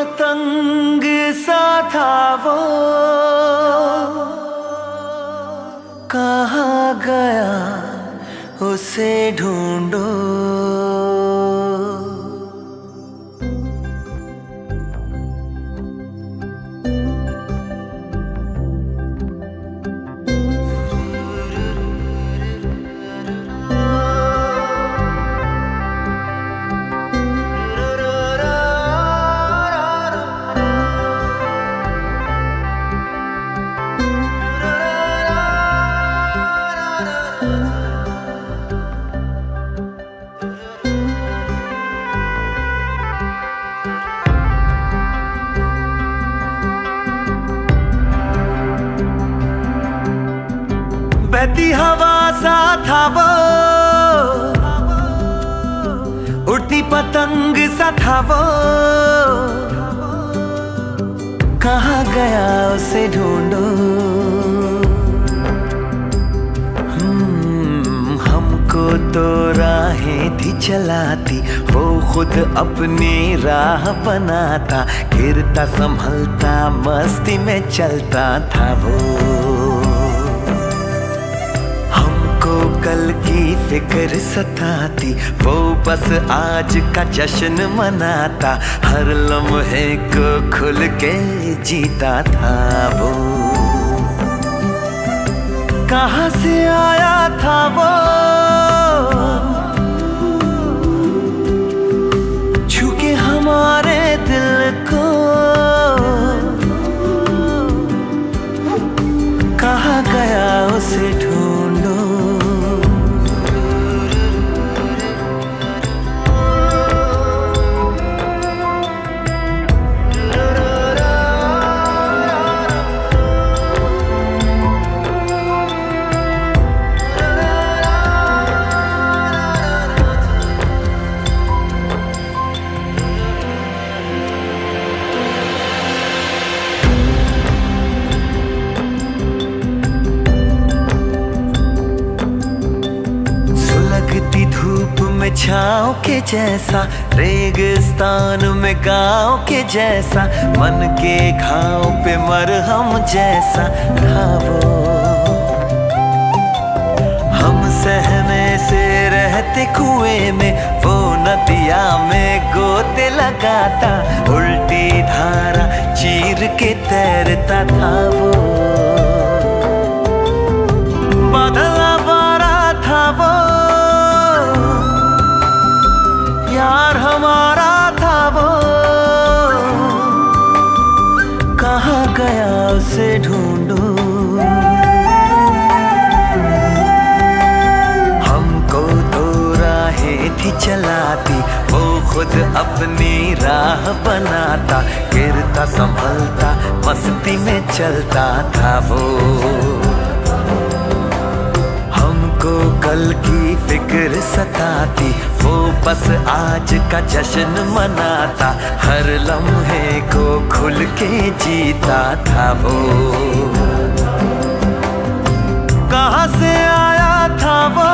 पतंग सा था वो, कहाँ गया उसे ढूंढो। बहती हवा सा था वो, उड़ती पतंग सा था वो, कहाँ गया उसे ढूंढो। हमको तो राहें थी चलाती, वो खुद अपनी राह बनाता, गिरता संभलता मस्ती में चलता था वो। कल की फिक्र सताती, वो बस आज का जश्न मनाता, हर लम्हे को खुल के जीता था वो। कहाँ से आया था वो, छू के हमारे दिल को, कहाँ गया उसे ढूंढो। धूप में छाँव के जैसा, रेगिस्तान में गाँव के जैसा, मन के घाव पे मरहम जैसा था वो। हम सहमे से रहते कुएं में, वो नदिया में गोते लगाता, उल्टी धारा चीर के तैरता था वो। बादल आवारा था वो, यार हमारा था वो, कहाँ गया उसे ढूंढो। हमको तो राहें थी चलाती, वो खुद अपनी राह बनाता, गिरता संभलता मस्ती में चलता था वो। हमको कल की फिक्र सताती, वो बस आज का जश्न मनाता, हर लम्हे को खुल के जीता था वो। कहाँ से आया था वो,